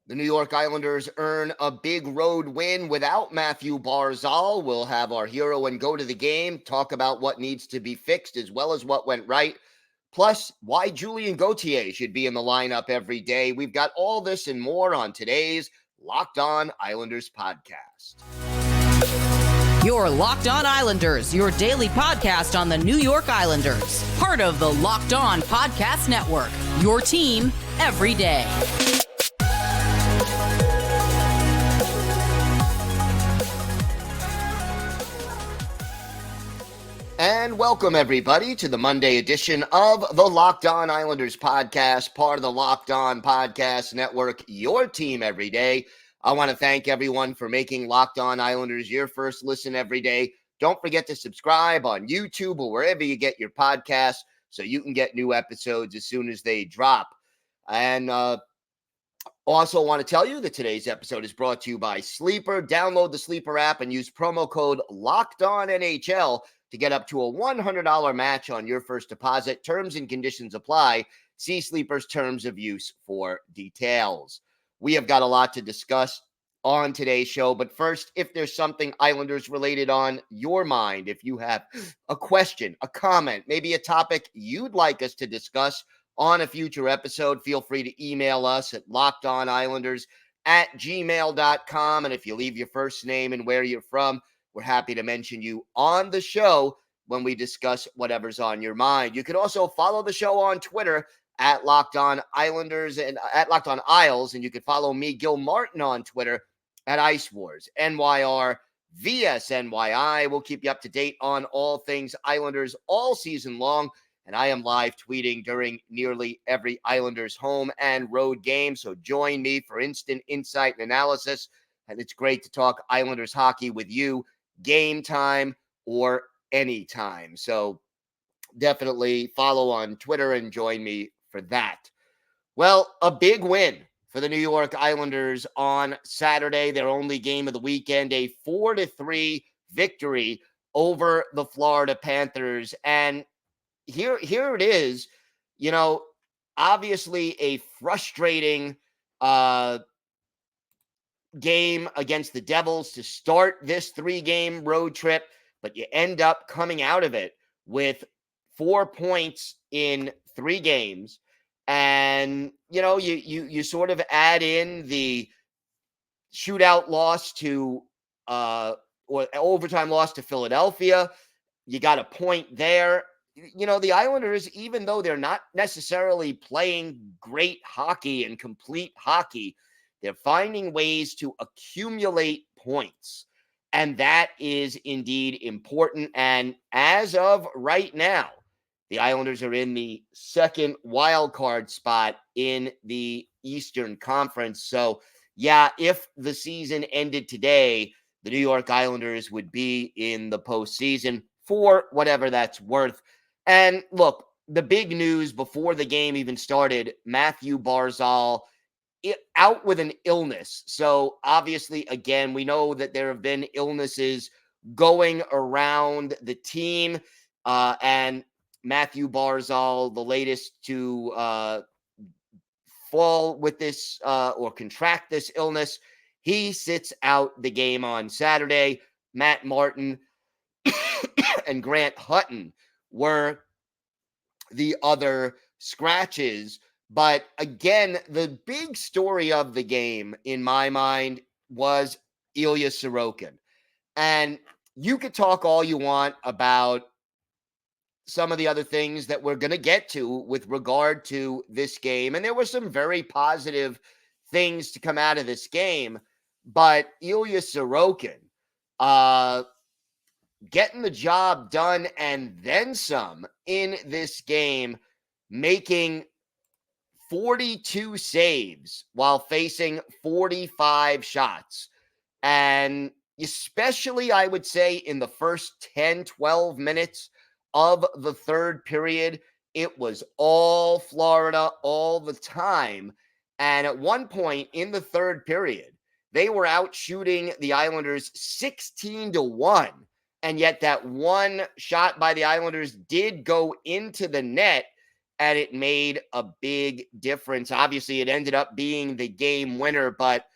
The New York Islanders earn a big road win without Mathew Barzal. We'll have our hero and go to the game, talk about what needs to be fixed as well as what went right. Plus, why Julian Gauthier should be in the lineup every day. We've got all this and more on today's Locked On Islanders podcast. Your Locked On Islanders, your daily podcast on the New York Islanders. Part of the Locked On Podcast Network, your team every day. And welcome, everybody, to the Monday edition of the Locked On Islanders podcast, part of the Locked On Podcast Network, your team every day. I want to thank everyone for making Locked On Islanders your first listen every day. Don't forget to subscribe on YouTube or wherever you get your podcasts so you can get new episodes as soon as they drop. And also want to tell you that today's episode is brought to you by Sleeper. Download the Sleeper app and use promo code LOCKEDONNHL to get up to a $100 match on your first deposit. Terms and conditions apply. See Sleeper's terms of use for details. We have got a lot to discuss on today's show, but first, if there's something Islanders related on your mind, if you have a question, a comment, maybe a topic you'd like us to discuss on a future episode, feel free to email us at lockedonislanders@gmail.com. And if you leave your first name and where you're from, we're happy to mention you on the show when we discuss whatever's on your mind. You can also follow the show on Twitter at Locked On Islanders and at Locked On Isles. And you can follow me, Gil Martin, on Twitter at Ice Wars, NYR, VSNYI. We'll keep you up to date on all things Islanders all season long. And I am live tweeting during nearly every Islanders home and road game. So join me for instant insight and analysis. And it's great to talk Islanders hockey with you, game time or anytime. So definitely follow on Twitter and join me for that. Well, a big win for the New York Islanders on Saturday, their only game of the weekend, a 4-3 victory over the Florida Panthers. And here it is, obviously a frustrating game against the Devils to start this 3-game road trip, but you end up coming out of it with 4 points in 3 games. And, you sort of add in the shootout loss to, or overtime loss to Philadelphia. You got a point there. The Islanders, even though they're not necessarily playing great hockey and complete hockey, they're finding ways to accumulate points. And that is indeed important. And as of right now, the Islanders are in the second wild card spot in the Eastern Conference. So, yeah, if the season ended today, the New York Islanders would be in the postseason for whatever that's worth. And look, the big news before the game even started, Mathew Barzal out with an illness. So obviously, again, we know that there have been illnesses going around the team. And Mathew Barzal, the latest to fall with this or contract this illness, he sits out the game on Saturday. Matt Martin and Grant Hutton were the other scratches. But again, the big story of the game, in my mind, was Ilya Sorokin. And you could talk all you want about some of the other things that we're going to get to with regard to this game. And there were some very positive things to come out of this game. But Ilya Sorokin, getting the job done and then some in this game, making 42 saves while facing 45 shots. And especially, I would say, in the first 10, 12 minutes of the third period, it was all Florida all the time. And at one point in the third period, they were out shooting the Islanders 16-1. And yet that one shot by the Islanders did go into the net. and it made a big difference. Obviously, it ended up being the game winner, but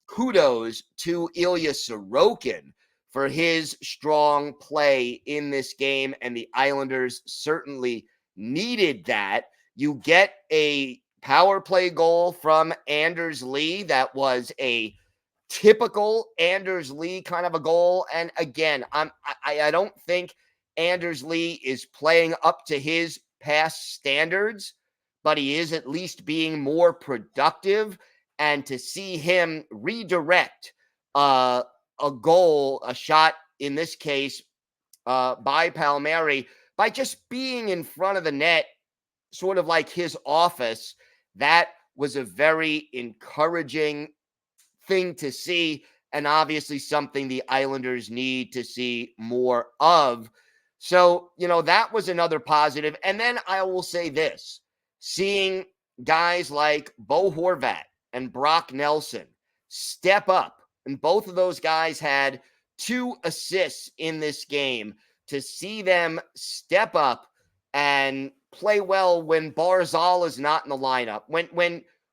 kudos to Ilya Sorokin for his strong play in this game, and the Islanders certainly needed that. You get a power play goal from Anders Lee that was a typical Anders Lee kind of a goal. And again, I don't think Anders Lee is playing up to his past standards, but he is at least being more productive. And to see him redirect a goal, a shot in this case by Palmieri, by just being in front of the net, sort of like his office, that was a very encouraging thing to see, and obviously something the Islanders need to see more of. So, that was another positive. And then I will say this, seeing guys like Bo Horvat and Brock Nelson step up, and both of those guys had 2 assists in this game, to see them step up and play well when Barzal is not in the lineup.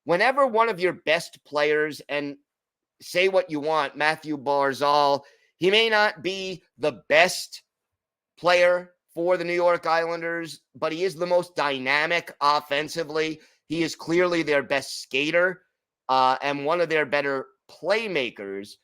Whenever one of your best players, and say what you want, Mathew Barzal, he may not be the best player for the New York Islanders, but he is the most dynamic offensively. He is clearly their best skater and one of their better playmakers.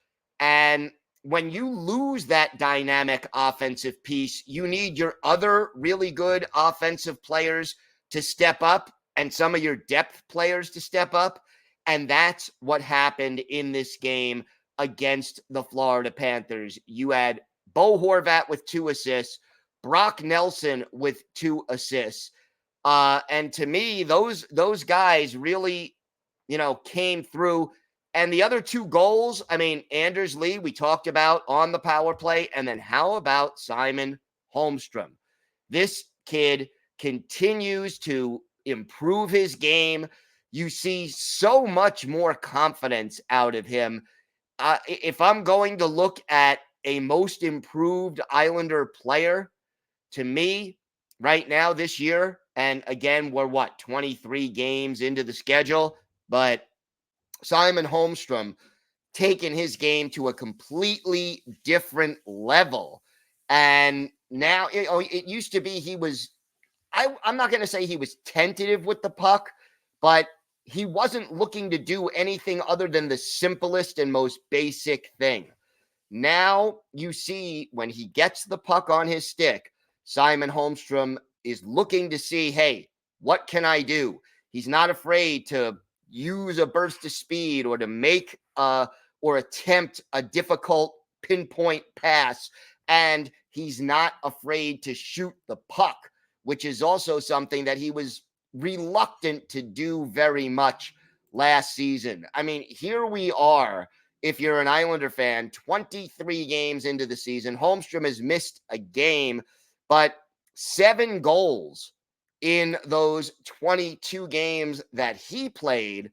And when you lose that dynamic offensive piece, you need your other really good offensive players to step up and some of your depth players to step up. And that's what happened in this game against the Florida Panthers. You had Bo Horvat with 2 assists, Brock Nelson with 2 assists. And to me, those guys really, came through. And the other 2 goals, Anders Lee, we talked about on the power play. And then how about Simon Holmstrom? This kid continues to improve his game. You see so much more confidence out of him. If I'm going to look at a most improved Islander player, to me, right now this year, and again, we're 23 games into the schedule, but Simon Holmstrom taking his game to a completely different level. And now, it used to be he was, I'm not going to say he was tentative with the puck, but he wasn't looking to do anything other than the simplest and most basic thing. Now you see when he gets the puck on his stick, Simon Holmstrom is looking to see, hey, what can I do? He's not afraid to use a burst of speed or to make or attempt a difficult pinpoint pass. And he's not afraid to shoot the puck, which is also something that he was reluctant to do very much last season. Here we are, if you're an Islander fan, 23 games into the season. Holmstrom has missed a game, but 7 goals in those 22 games that he played.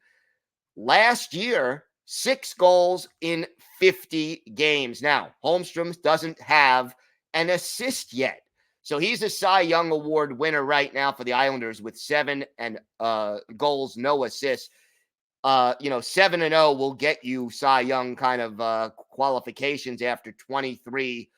Last year, 6 goals in 50 games. Now, Holmstrom doesn't have an assist yet. So he's a Cy Young Award winner right now for the Islanders with 7 goals, no assists. 7-0 will get you Cy Young kind of qualifications after 23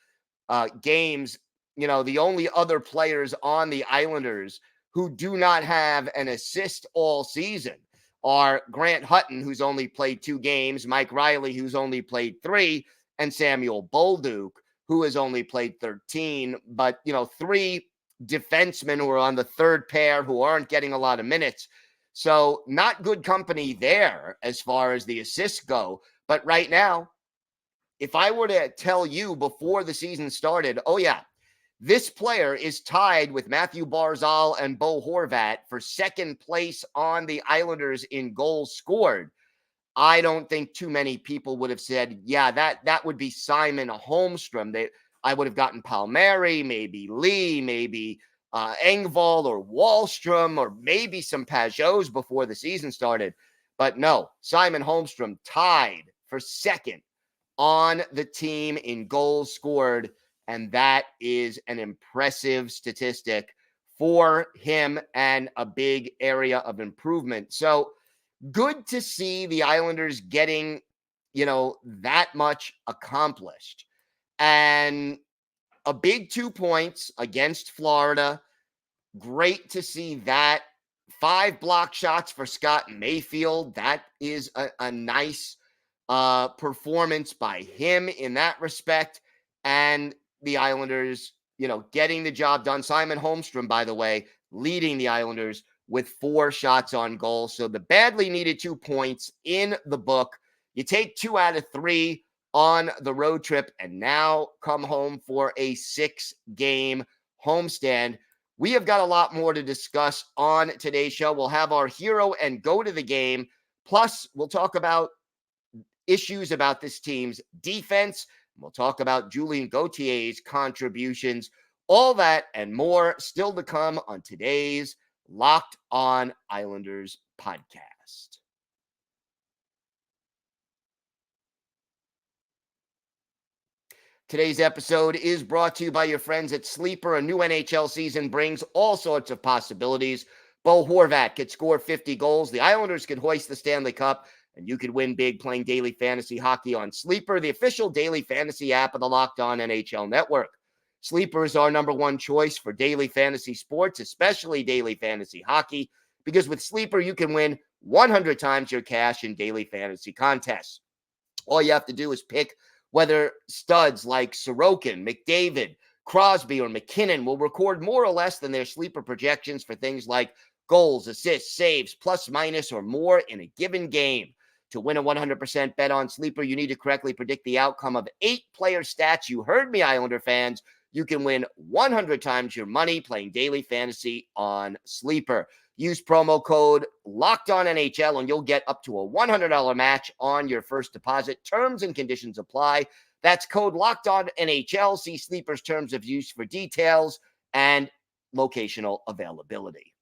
games. The only other players on the Islanders who do not have an assist all season are Grant Hutton, who's only played 2 games, Mike Riley, who's only played 3, and Samuel Bolduc, who has only played 13. But, 3 defensemen who are on the third pair who aren't getting a lot of minutes. So not good company there as far as the assists go. But right now, if I were to tell you before the season started, oh yeah, this player is tied with Mathew Barzal and Bo Horvat for second place on the Islanders in goals scored, I don't think too many people would have said, yeah, that would be Simon Holmstrom. I would have gotten Palmieri, maybe Lee, maybe Engvall or Wahlstrom, or maybe some Pageaus before the season started. But no, Simon Holmstrom tied for second on the team in goals scored. And that is an impressive statistic for him and a big area of improvement. So good to see the Islanders getting, that much accomplished. And a big 2 points against Florida. Great to see that. 5 block shots for Scott Mayfield. That is a nice performance by him in that respect. And the Islanders, getting the job done. Simon Holmstrom, by the way, leading the Islanders with 4 shots on goal. So the badly needed 2 points in the book. You take 2 out of 3 on the road trip and now come home for a 6-game homestand. We have got a lot more to discuss on today's show. We'll have our hero and go to the game. Plus, we'll talk about issues about this team's defense. We'll talk about Julian Gauthier's contributions. All that and more still to come on today's Locked On Islanders podcast. Today's episode is brought to you by your friends at Sleeper. A new NHL season brings all sorts of possibilities. Bo Horvat could score 50 goals. The Islanders could hoist the Stanley Cup, and you could win big playing daily fantasy hockey on Sleeper, the official daily fantasy app of the Locked On NHL Network. Sleeper is our number one choice for daily fantasy sports, especially daily fantasy hockey, because with Sleeper, you can win 100 times your cash in daily fantasy contests. All you have to do is pick whether studs like Sorokin, McDavid, Crosby, or McKinnon will record more or less than their sleeper projections for things like goals, assists, saves, plus, minus, or more in a given game. To win a 100% bet on Sleeper, you need to correctly predict the outcome of 8 player stats. You heard me, Islander fans. You can win 100 times your money playing daily fantasy on Sleeper. Use promo code LOCKEDONNHL and you'll get up to a $100 match on your first deposit. Terms and conditions apply. That's code LOCKEDONNHL. See Sleeper's terms of use for details and locational availability.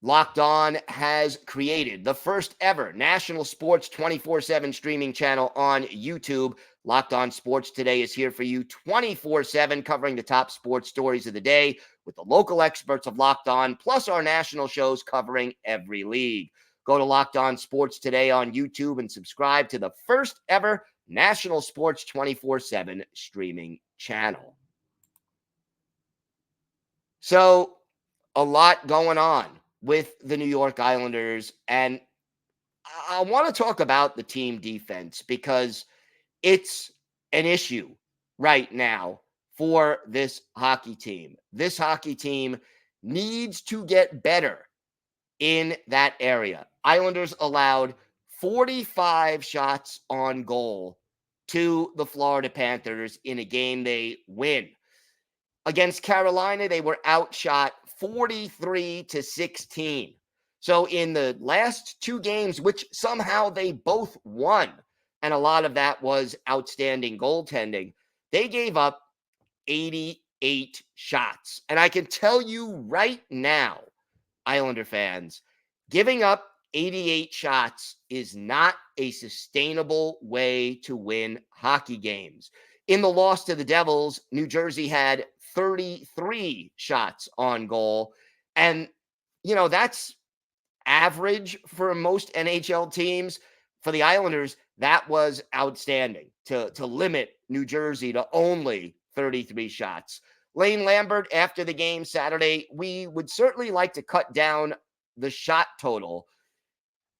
Locked On has created the first ever national sports 24/7 streaming channel on YouTube. Locked On Sports Today is here for you 24/7, covering the top sports stories of the day with the local experts of Locked On, plus our national shows covering every league. Go to Locked On Sports Today on YouTube and subscribe to the first ever national sports 24/7 streaming channel. So, a lot going on with the New York Islanders, and I want to talk about the team defense because it's an issue right now for this hockey team. This hockey team needs to get better in that area. Islanders allowed 45 shots on goal to the Florida Panthers in a game they win. Against Carolina, they were outshot 43-16. So in the last 2 games, which somehow they both won, and a lot of that was outstanding goaltending, they gave up 88 shots. And I can tell you right now, Islander fans, giving up 88 shots is not a sustainable way to win hockey games. In the loss to the Devils, New Jersey had 33 shots on goal. And, that's average for most NHL teams. For the Islanders, that was outstanding to limit New Jersey to only 33 shots. Lane Lambert, after the game Saturday, we would certainly like to cut down the shot total,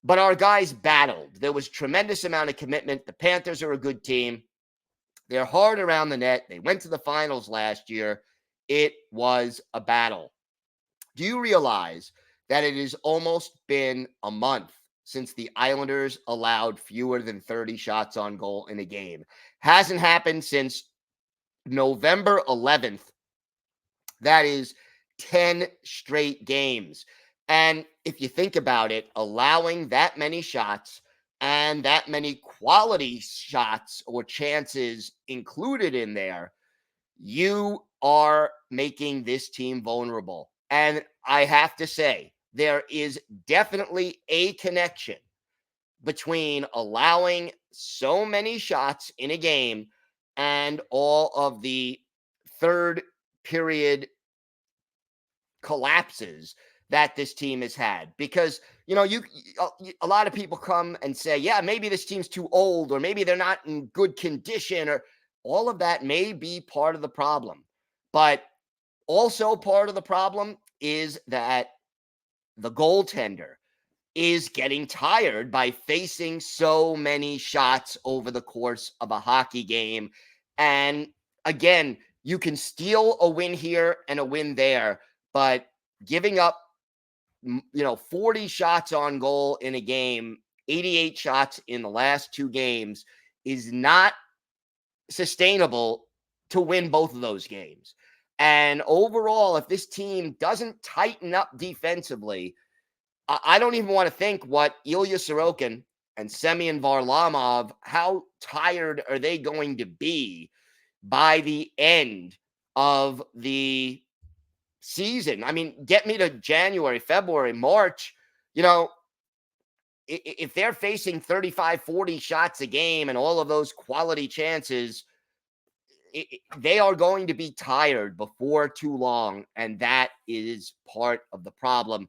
but our guys battled. There was tremendous amount of commitment. The Panthers are a good team. They're hard around the net. They went to the finals last year. It was a battle. Do you realize that it has almost been a month since the Islanders allowed fewer than 30 shots on goal in a game? Hasn't happened since November 11th. That is 10 straight games. And if you think about it, allowing that many shots and that many quality shots or chances included in there, you are making this team vulnerable. And I have to say, there is definitely a connection between allowing so many shots in a game and all of the third period collapses that this team has had. Because, a lot of people come and say, yeah, maybe this team's too old, or maybe they're not in good condition, or all of that may be part of the problem. But also part of the problem is that the goaltender is getting tired by facing so many shots over the course of a hockey game. And again, you can steal a win here and a win there, but giving up 40 shots on goal in a game, 88 shots in the last two games, is not sustainable to win both of those games. And overall, if this team doesn't tighten up defensively, I don't even want to think what Ilya Sorokin and Semyon Varlamov, how tired are they going to be by the end of the season? I mean, get me to January, February, March, if they're facing 35, 40 shots a game and all of those quality chances, they are going to be tired before too long. And that is part of the problem.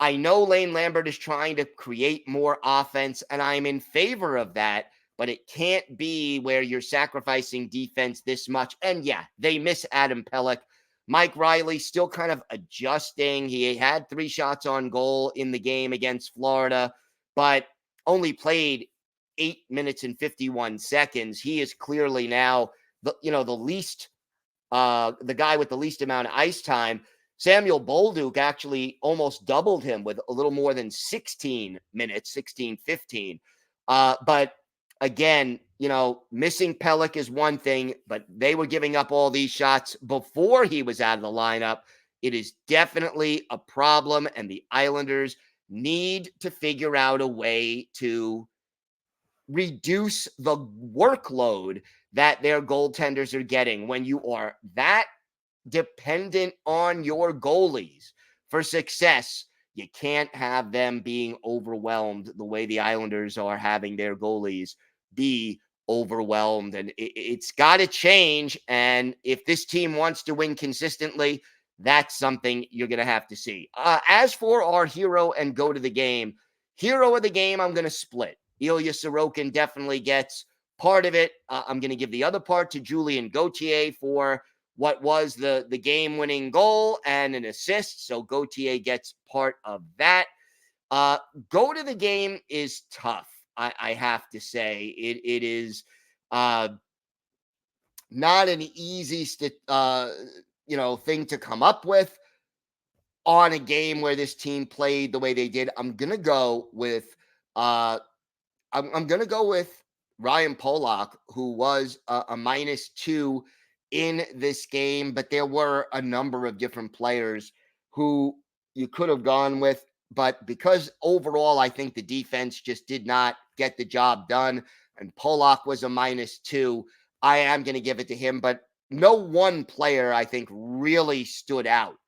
I know Lane Lambert is trying to create more offense, and I'm in favor of that, but it can't be where you're sacrificing defense this much. And yeah, they miss Adam Pelech. Mike Riley still kind of adjusting. He had 3 shots on goal in the game against Florida, but only played 8 minutes and 51 seconds. He is clearly now the guy with the least amount of ice time. Samuel Bolduc actually almost doubled him with a little more than 16 minutes, 16, 15. But again, missing Pelech is one thing, but they were giving up all these shots before he was out of the lineup. It is definitely a problem, and the Islanders need to figure out a way to reduce the workload that their goaltenders are getting. When you are that dependent on your goalies for success, you can't have them being overwhelmed the way the Islanders are having their goalies be overwhelmed. And it's got to change. And if this team wants to win consistently, that's something you're going to have to see. As for our hero and go to the game, hero of the game, I'm going to split. Ilya Sorokin definitely gets part of it. I'm going to give the other part to Julian Gauthier for what was the game-winning goal and an assist. So Gauthier gets part of that. Go to the game is tough, I have to say. It is not an easy thing to come up with on a game where this team played the way they did. I'm gonna go with I'm gonna go with Ryan Polak, who was a -2 in this game, but there were a number of different players who you could have gone with. But because overall, I think the defense just did not get the job done, and Polak was a -2, I am going to give it to him. But no one player, I think, really stood out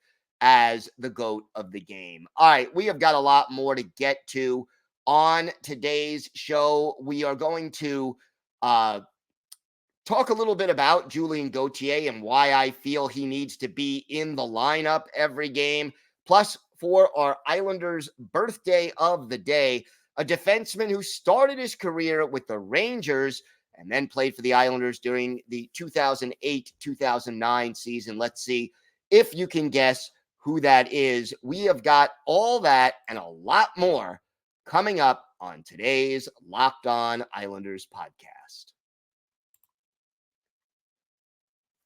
as the GOAT of the game. All right, we have got a lot more to get to on today's show. We are going to talk a little bit about Julian Gauthier and why I feel he needs to be in the lineup every game. Plus, for our Islanders birthday of the day, a defenseman who started his career with the Rangers and then played for the Islanders during the 2008-2009 season. Let's see if you can guess who that is. We have got all that and a lot more coming up on today's Locked On Islanders podcast.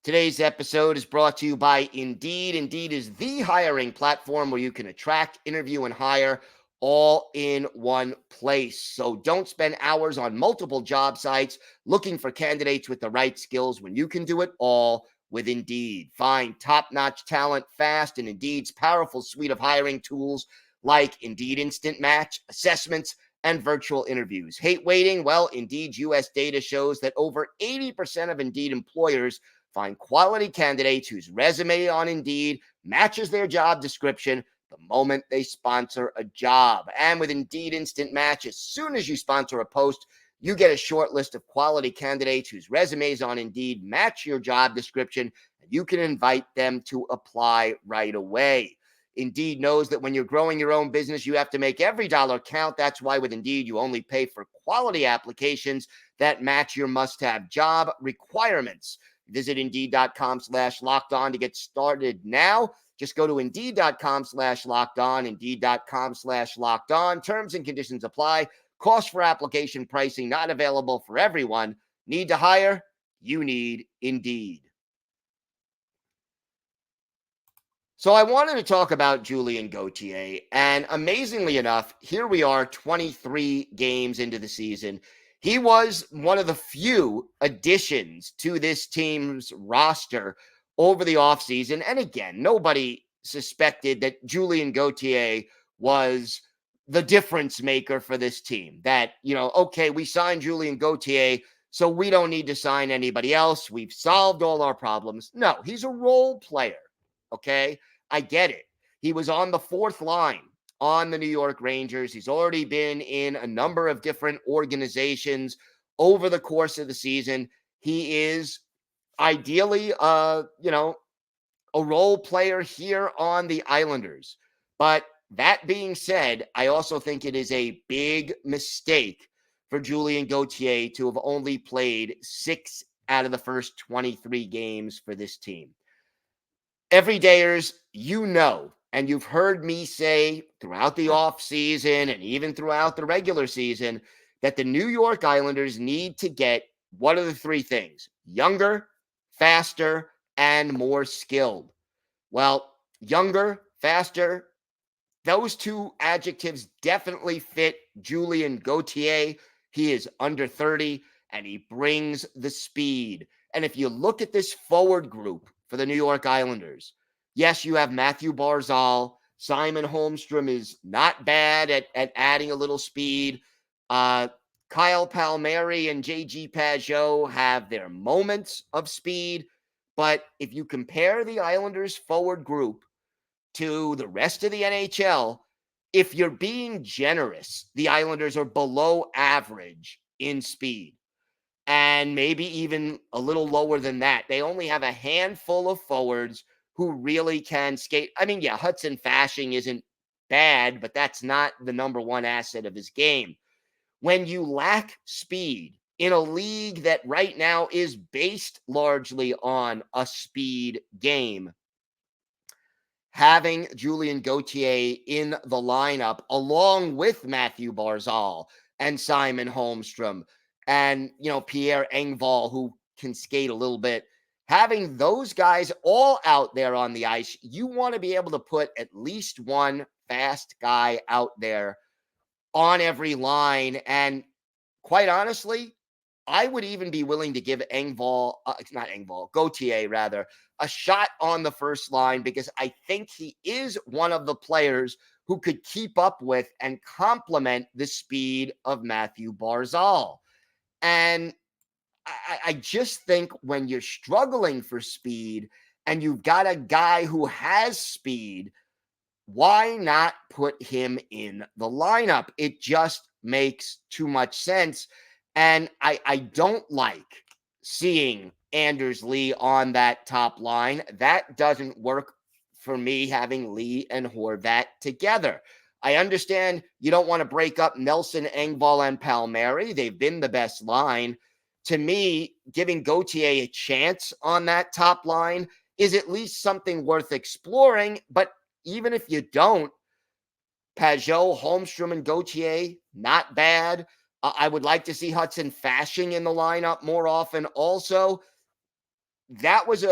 Today's episode is brought to you by Indeed. Indeed is the hiring platform where you can attract, interview, and hire all in one place. So don't spend hours on multiple job sites looking for candidates with the right skills when you can do it all with Indeed. Find top-notch talent fast in Indeed's powerful suite of hiring tools like Indeed Instant Match, assessments, and virtual interviews. Hate waiting? Well, Indeed's U.S. data shows that over 80% of Indeed employers find quality candidates whose resume on Indeed matches their job description the moment they sponsor a job. And with Indeed Instant Match, as soon as you sponsor a post, You get a short list of quality candidates whose resumes on Indeed match your job description, and you can invite them to apply right away. Indeed knows that when you're growing your own business, you have to make every dollar count. That's why with Indeed, you only pay for quality applications that match your must-have job requirements. Visit Indeed.com/locked-on to get started now. Just go to Indeed.com/locked-on, Indeed.com/locked-on. Terms and conditions apply. Cost for application pricing not available for everyone. Need to hire? You need Indeed. So I wanted to talk about Julian Gauthier, and amazingly enough, here we are 23 games into the season. He was one of the few additions to this team's roster over the offseason. And again, nobody suspected that Julian Gauthier was the difference maker for this team. That, okay, we signed Julian Gauthier, so we don't need to sign anybody else. We've solved all our problems. No, he's a role player. Okay, I get it. He was on the fourth line on the New York Rangers. He's already been in a number of different organizations over the course of the season. He is ideally, a role player here on the Islanders. But that being said, I also think it is a big mistake for Julien Gauthier to have only played 6 out of the first 23 games for this team. Everydayers, and you've heard me say throughout the offseason and even throughout the regular season that the New York Islanders need to get one of the three things: younger, faster, and more skilled. Well, younger, faster, those two adjectives definitely fit Julien Gauthier. He is under 30, and he brings the speed. And if you look at this forward group for the New York Islanders, yes, you have Mathew Barzal. Simon Holmstrom is not bad at adding a little speed. Kyle Palmieri and J.G. Pageau have their moments of speed. But if you compare the Islanders forward group to the rest of the NHL, if you're being generous, the Islanders are below average in speed, and maybe even a little lower than that. They only have a handful of forwards who really can skate. I mean, yeah, Hudson Fasching isn't bad, but that's not the number one asset of his game. When you lack speed in a league that right now is based largely on a speed game, having Julien Gauthier in the lineup along with Mathew Barzal and Simon Holmstrom and, Pierre Engvall, who can skate a little bit, having those guys all out there on the ice, you want to be able to put at least one fast guy out there on every line. And quite honestly, I would even be willing to give Gauthier rather, a shot on the first line, because I think he is one of the players who could keep up with and complement the speed of Mathew Barzal. And I just think when you're struggling for speed and you've got a guy who has speed, why not put him in the lineup? It just makes too much sense. And I don't like seeing Anders Lee on that top line. That doesn't work for me, having Lee and Horvat together. I understand you don't want to break up Nelson, Engvall, and Palmieri. They've been the best line. To me, giving Gauthier a chance on that top line is at least something worth exploring. But even if you don't, Pageau, Holmstrom, and Gauthier, not bad. I would like to see Hudson Fasching in the lineup more often. Also, that was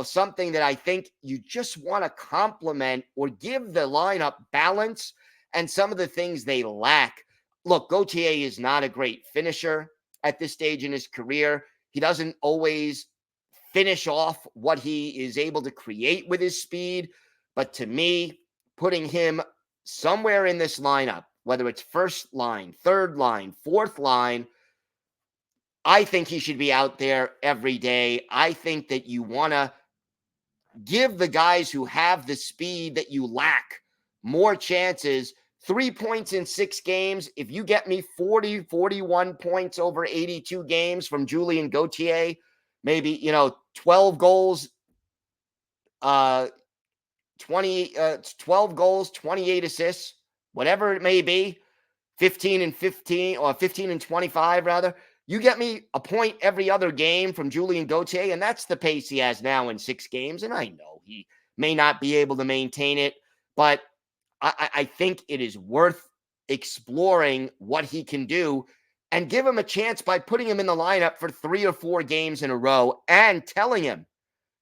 something that I think you just want to complement or give the lineup balance and some of the things they lack. Look, Gauthier is not a great finisher at this stage in his career. He doesn't always finish off what he is able to create with his speed. But to me, putting him somewhere in this lineup, whether it's first line, third line, fourth line, I think he should be out there every day. I think that you want to give the guys who have the speed that you lack more chances, 3 points in 6 games. If you get me 40, 41 points over 82 games from Julian Gauthier, maybe, 12 goals, 12 goals, 28 assists, whatever it may be, 15 and 15 or 15 and 25 rather. You get me a point every other game from Julian Gauthier, and that's the pace he has now in 6 games. And I know he may not be able to maintain it, but I think it is worth exploring what he can do and give him a chance by putting him in the lineup for 3 or 4 games in a row and telling him,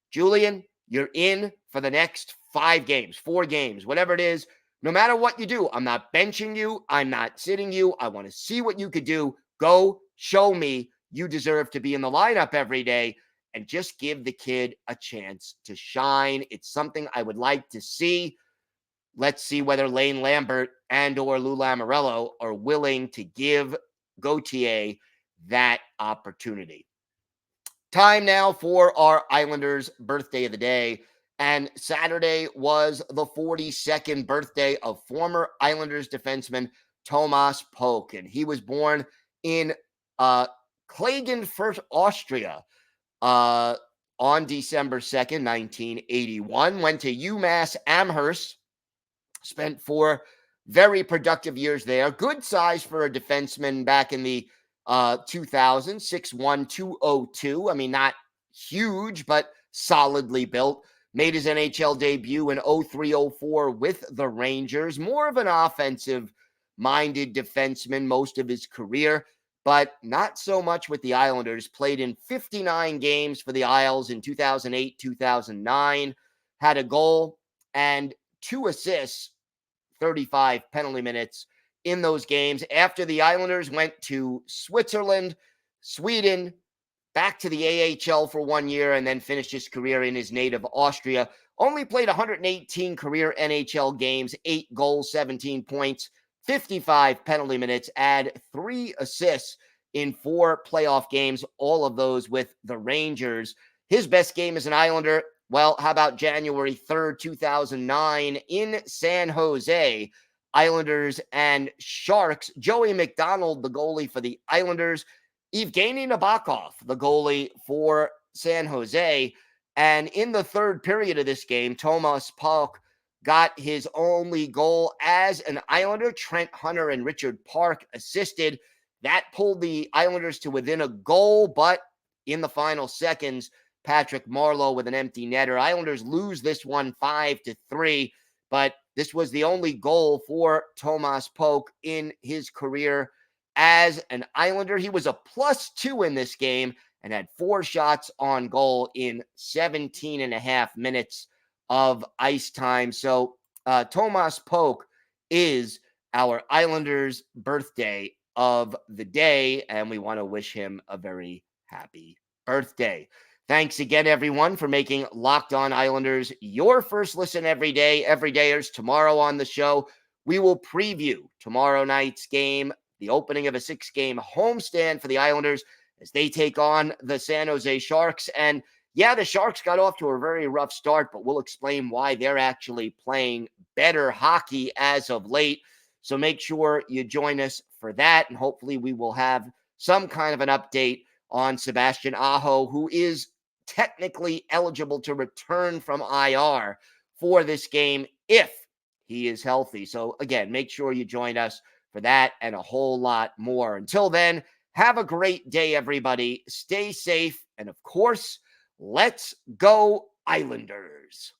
Julian, you're in for the next 5 games, 4 games, whatever it is. No matter what you do, I'm not benching you. I'm not sitting you. I want to see what you could do. Go show me you deserve to be in the lineup every day, and just give the kid a chance to shine. It's something I would like to see. Let's see whether Lane Lambert and or Lou Lamoriello are willing to give Gauthier that opportunity. Time now for our Islanders birthday of the day. And Saturday was the 42nd birthday of former Islanders defenseman Thomas Polk. And he was born in Klagenfurt, Austria on December 2nd, 1981. Went to UMass Amherst. Spent 4 very productive years there. Good size for a defenseman back in the 2000s, 6'1", 202. I mean, not huge, but solidly built. Made his NHL debut in 03-04 with the Rangers. More of an offensive-minded defenseman most of his career, but not so much with the Islanders. Played in 59 games for the Isles in 2008, 2009. Had a goal and 2 assists, 35 penalty minutes in those games. After the Islanders went to Switzerland, Sweden, back to the AHL for 1 year, and then finished his career in his native Austria. Only played 118 career NHL games, 8 goals, 17 points, 55 penalty minutes, add 3 assists in 4 playoff games, all of those with the Rangers. His best game as an Islander, well, how about January 3rd, 2009 in San Jose? Islanders and Sharks. Joey McDonald, the goalie for the Islanders. Evgeny Nabokov, the goalie for San Jose. And in the 3rd period of this game, Thomas Polk got his only goal as an Islander. Trent Hunter and Richard Park assisted. That pulled the Islanders to within a goal, but in the final seconds, Patrick Marleau with an empty netter. Islanders lose this one 5-3, but this was the only goal for Thomas Polk in his career as an Islander. He was a +2 in this game and had 4 shots on goal in 17 and a half minutes of ice time. So Thomas Polk is our Islanders' birthday of the day, and we want to wish him a very happy birthday. Thanks again, everyone, for making Locked On Islanders your first listen every day. Everydayers, tomorrow on the show, we will preview tomorrow night's game, the opening of a 6-game homestand for the Islanders as they take on the San Jose Sharks. And yeah, the Sharks got off to a very rough start, but we'll explain why they're actually playing better hockey as of late. So make sure you join us for that, and hopefully we will have some kind of an update on Sebastian Aho, who is technically eligible to return from IR for this game if he is healthy. So again, make sure you join us for that and a whole lot more. Until then, have a great day, everybody. Stay safe. And of course, let's go Islanders.